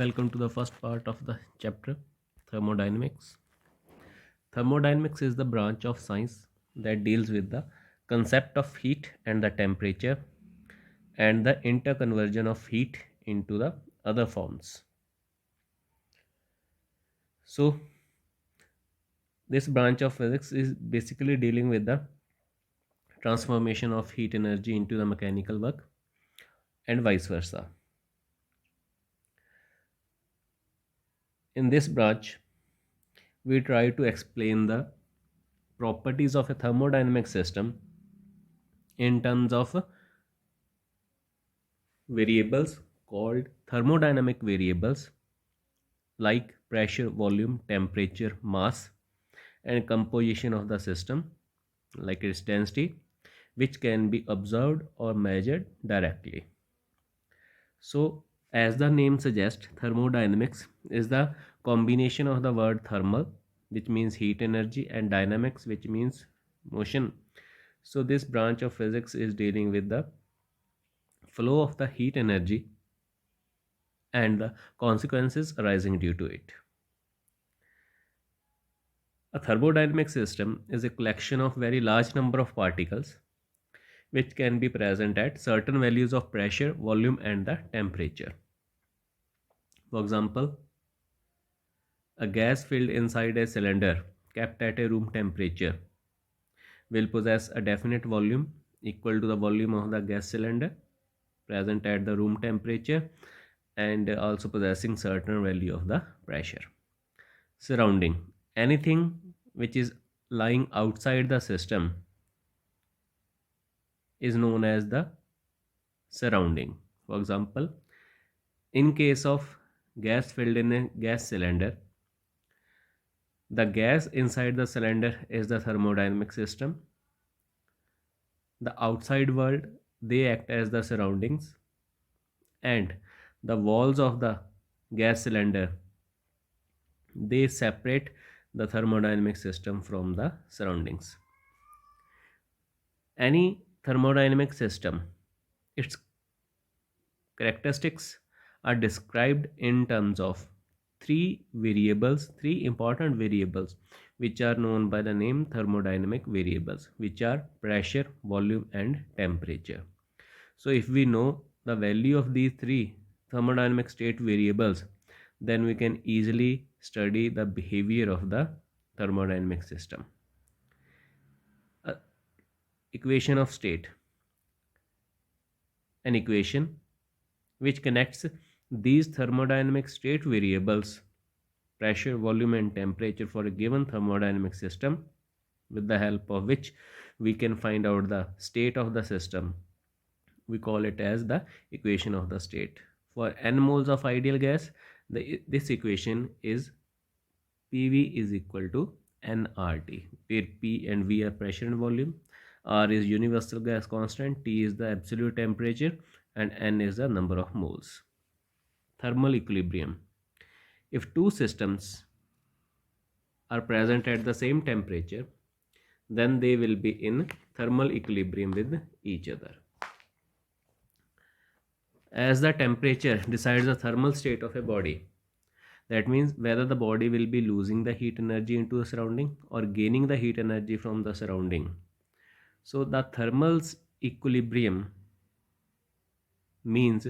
Welcome to the first part of the chapter, thermodynamics. Thermodynamics is the branch of science that deals with the concept of heat and the temperature and the interconversion of heat into the other forms. So, this branch of physics is basically dealing with the transformation of heat energy into the mechanical work and vice versa. In this branch, we try to explain the properties of a thermodynamic system in terms of variables called thermodynamic variables like pressure, volume, temperature, mass, and composition of the system like its density, which can be observed or measured directly. So, as the name suggests, thermodynamics is the combination of the word thermal, which means heat energy, and dynamics, which means motion. So, this branch of physics is dealing with the flow of the heat energy and the consequences arising due to it. A thermodynamic system is a collection of very large number of particles which can be present at certain values of pressure, volume and the temperature. For example, a gas filled inside a cylinder kept at a room temperature will possess a definite volume equal to the volume of the gas cylinder present at the room temperature and also possessing certain value of the pressure. Surrounding: anything which is lying outside the system is known as the surrounding. For example, in case of gas filled in a gas cylinder, the gas inside the cylinder is the thermodynamic system. The outside world, they act as the surroundings, and the walls of the gas cylinder, they separate the thermodynamic system from the surroundings. Any thermodynamic system, its characteristics are described in terms of three important variables, which are known by the name thermodynamic variables, which are pressure, volume, and temperature. So, if we know the value of these three thermodynamic state variables, then we can easily study the behavior of the thermodynamic system. Equation of state: an equation which connects these thermodynamic state variables, pressure, volume, and temperature for a given thermodynamic system, with the help of which we can find out the state of the system. We call it as the equation of the state. For n moles of ideal gas, this equation is PV is equal to nRT, where P and V are pressure and volume, R is universal gas constant, T is the absolute temperature, and N is the number of moles. Thermal equilibrium: if two systems are present at the same temperature, then they will be in thermal equilibrium with each other. As the temperature decides the thermal state of a body, that means whether the body will be losing the heat energy into the surrounding or gaining the heat energy from the surrounding. So the thermal equilibrium means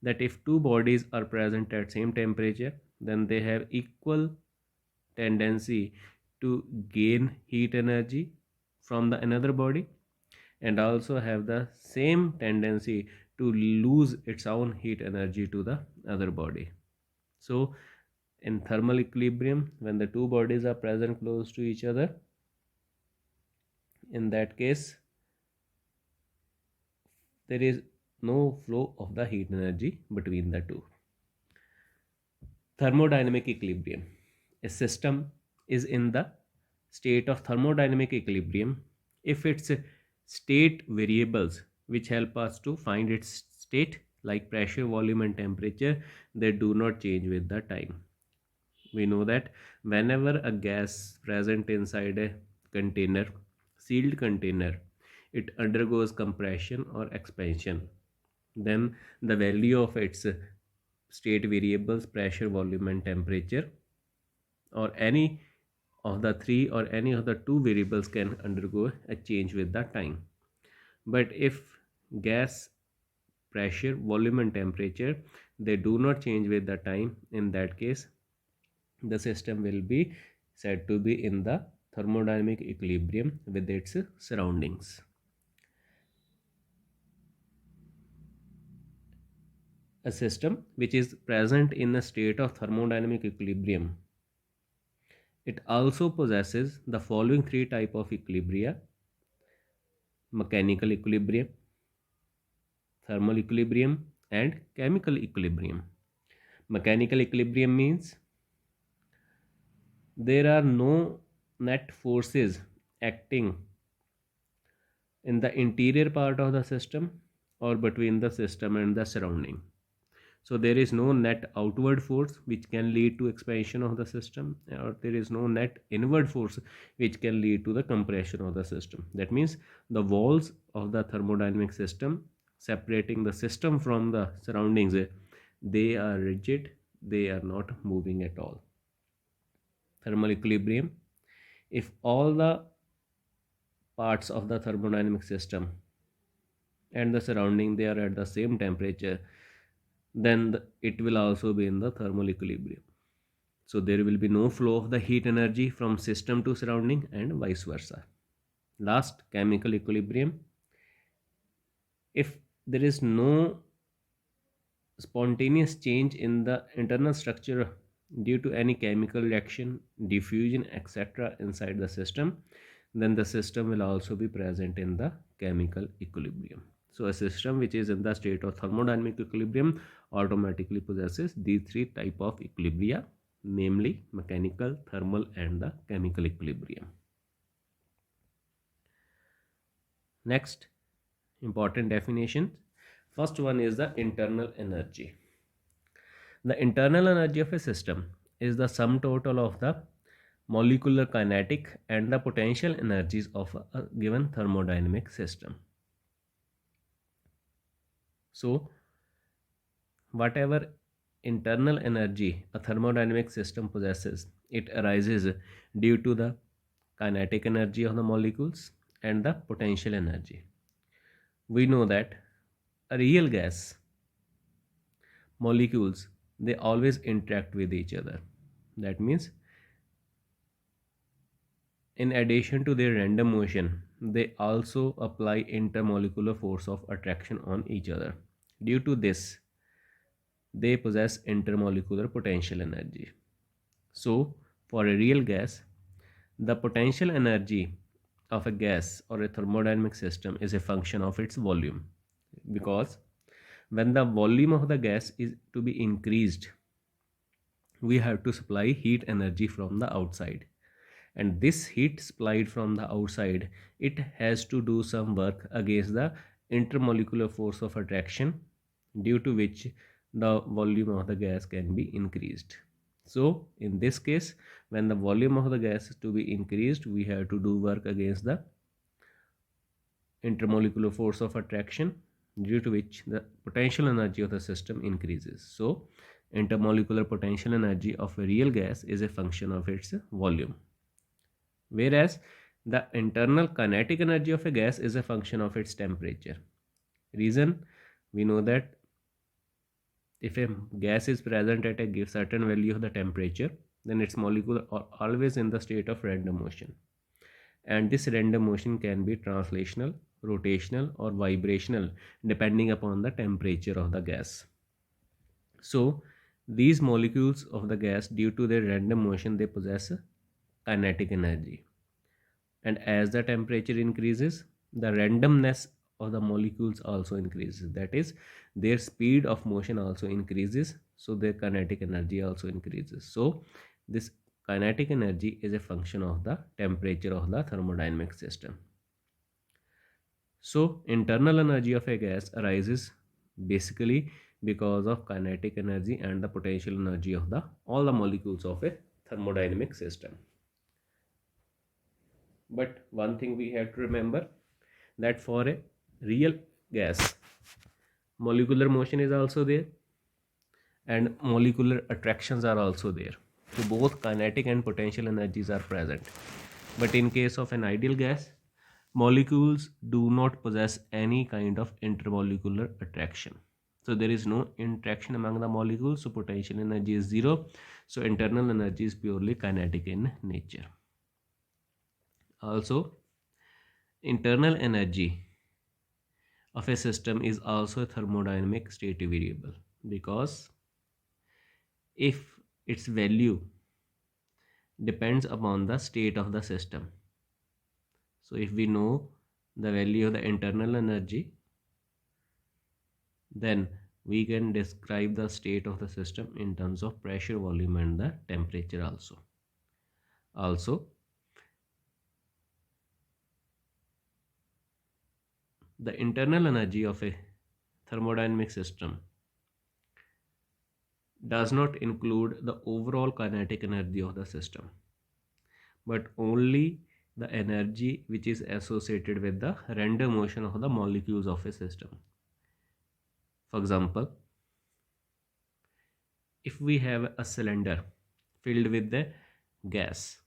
that if two bodies are present at same temperature, then they have equal tendency to gain heat energy from the another body and also have the same tendency to lose its own heat energy to the other body. So in thermal equilibrium, when the two bodies are present close to each other, in that case there is no flow of the heat energy between the two. Thermodynamic equilibrium: a system is in the state of thermodynamic equilibrium if its state variables which help us to find its state like pressure, volume and temperature, they do not change with the time. We know that whenever a gas present inside a container, sealed container, it undergoes compression or expansion, then the value of its state variables, pressure, volume and temperature, or any of the three or any of the two variables can undergo a change with the time. But if gas, pressure, volume and temperature, they do not change with the time, in that case the system will be said to be in the thermodynamic equilibrium with its surroundings. A system which is present in a state of thermodynamic equilibrium, it also possesses the following three type of equilibria: mechanical equilibrium, thermal equilibrium and chemical equilibrium. Mechanical equilibrium means there are no net forces acting in the interior part of the system or between the system and the surrounding. So there is no net outward force which can lead to expansion of the system, or there is no net inward force which can lead to the compression of the system. That means the walls of the thermodynamic system separating the system from the surroundings, they are rigid, they are not moving at all. Thermal equilibrium: if all the parts of the thermodynamic system and the surrounding they are at the same temperature, then it will also be in the thermal equilibrium. So there will be no flow of the heat energy from system to surrounding and vice versa. Last, chemical equilibrium: if there is no spontaneous change in the internal structure due to any chemical reaction, diffusion, etc. inside the system, then the system will also be present in the chemical equilibrium. So a system which is in the state of thermodynamic equilibrium automatically possesses these three type of equilibria, namely mechanical, thermal and the chemical equilibrium. Next important definition. First one is the internal energy. The internal energy of a system is the sum total of the molecular kinetic and the potential energies of a given thermodynamic system. So whatever internal energy a thermodynamic system possesses, it arises due to the kinetic energy of the molecules and the potential energy. We know that a real gas molecules, they always interact with each other. That means in addition to their random motion, they also apply intermolecular force of attraction on each other. Due to this, they possess intermolecular potential energy. So for a real gas, the potential energy of a gas or a thermodynamic system is a function of its volume, because when the volume of the gas is to be increased, we have to supply heat energy from the outside, and this heat supplied from the outside, it has to do some work against the intermolecular force of attraction, due to which the volume of the gas can be increased. So in this case, when the volume of the gas is to be increased, we have to do work against the intermolecular force of attraction, due to which the potential energy of the system increases. So intermolecular potential energy of a real gas is a function of its volume, whereas the internal kinetic energy of a gas is a function of its temperature. Reason: we know that if a gas is present at a certain value of the temperature, then its molecules are always in the state of random motion, and this random motion can be translational, rotational or vibrational depending upon the temperature of the gas. So these molecules of the gas, due to their random motion, they possess kinetic energy, and as the temperature increases, the randomness of the molecules also increases. That is, their speed of motion also increases, so their kinetic energy also increases. So this kinetic energy is a function of the temperature of the thermodynamic system. So internal energy of a gas arises basically because of kinetic energy and the potential energy of the all the molecules of a thermodynamic system. But one thing we have to remember, that for a real gas, molecular motion is also there, and molecular attractions are also there. So both kinetic and potential energies are present. But in case of an ideal gas, molecules do not possess any kind of intermolecular attraction. So there is no interaction among the molecules, so potential energy is zero. So internal energy is purely kinetic in nature. Also, internal energy of a system is also a thermodynamic state variable, because if its value depends upon the state of the system. So if we know the value of the internal energy, then we can describe the state of the system in terms of pressure, volume and the temperature also. Also, the internal energy of a thermodynamic system does not include the overall kinetic energy of the system, but only the energy which is associated with the random motion of the molecules of a system. For example, if we have a cylinder filled with the gas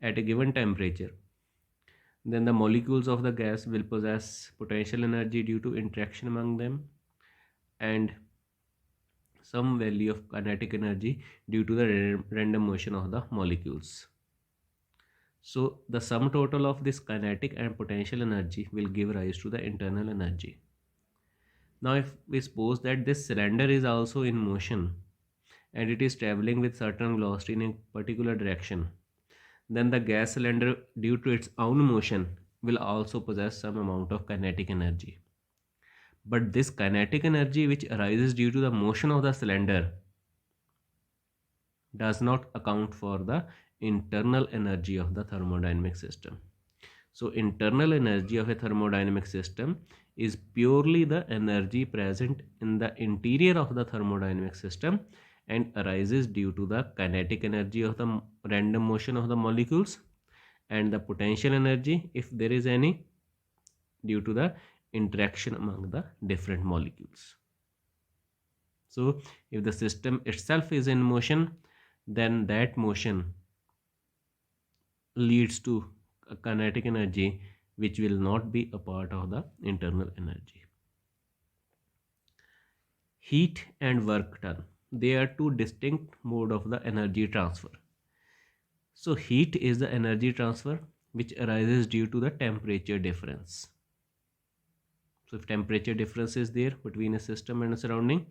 at a given temperature, then the molecules of the gas will possess potential energy due to interaction among them, and some value of kinetic energy due to the random motion of the molecules. So the sum total of this kinetic and potential energy will give rise to the internal energy. Now if we suppose that this cylinder is also in motion and it is traveling with certain velocity in a particular direction, then the gas cylinder, due to its own motion, will also possess some amount of kinetic energy. But this kinetic energy which arises due to the motion of the cylinder does not account for the internal energy of the thermodynamic system. So internal energy of a thermodynamic system is purely the energy present in the interior of the thermodynamic system and arises due to the kinetic energy of the random motion of the molecules, and the potential energy, if there is any, due to the interaction among the different molecules. So if the system itself is in motion, then that motion leads to a kinetic energy which will not be a part of the internal energy. Heat and work done, they are two distinct mode of the energy transfer. So heat is the energy transfer which arises due to the temperature difference. So if temperature difference is there between a system and a surrounding,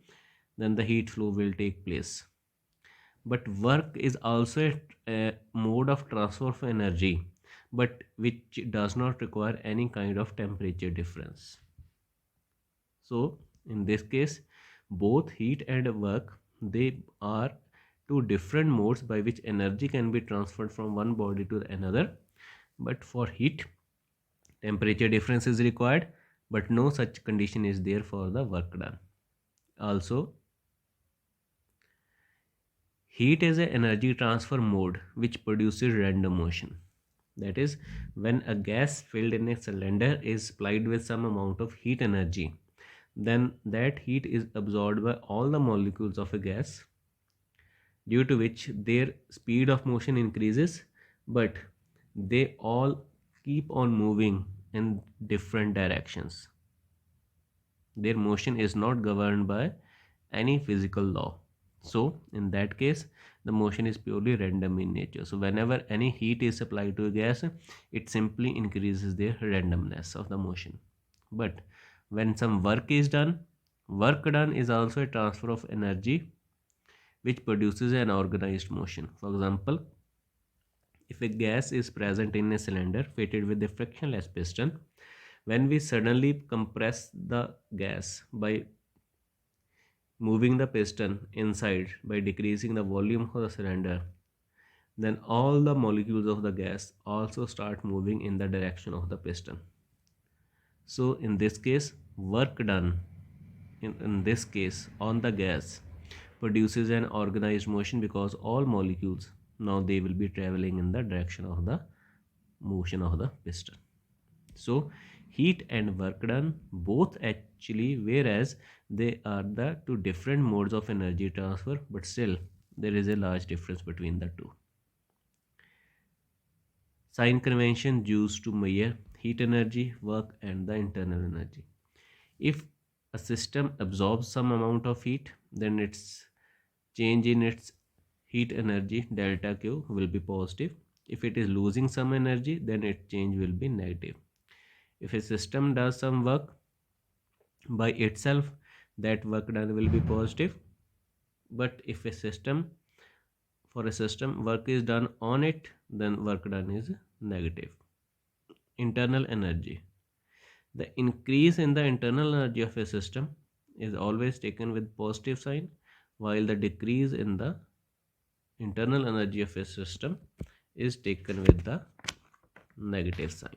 then the heat flow will take place. But work is also a mode of transfer of energy, but which does not require any kind of temperature difference. So in this case, both heat and work, they are two different modes by which energy can be transferred from one body to another. But for heat, temperature difference is required, but no such condition is there for the work done. Also, heat is an energy transfer mode which produces random motion. That is, when a gas filled in a cylinder is supplied with some amount of heat energy, then that heat is absorbed by all the molecules of a gas, due to which their speed of motion increases, but they all keep on moving in different directions. Their motion is not governed by any physical law. So in that case, the motion is purely random in nature. So whenever any heat is applied to a gas, it simply increases their randomness of the motion. But when some work done is also a transfer of energy which produces an organized motion. For example, if a gas is present in a cylinder fitted with a frictionless piston, when we suddenly compress the gas by moving the piston inside by decreasing the volume of the cylinder, then all the molecules of the gas also start moving in the direction of the piston. So in this case, work done in this case on the gas produces an organized motion, because all molecules now they will be traveling in the direction of the motion of the piston. So heat and work done both actually, whereas They are the two different modes of energy transfer, but still there is a large difference between the two. Sign convention used to measure heat energy, work, and the internal energy. If a system absorbs some amount of heat, then its change in its heat energy delta Q will be positive. If it is losing some energy, then its change will be negative. If a system does some work by itself, that work done will be positive. But if a system, for a system, work is done on it, then work done is negative. Internal energy. The increase in the internal energy of a system is always taken with positive sign, while the decrease in the internal energy of a system is taken with the negative sign.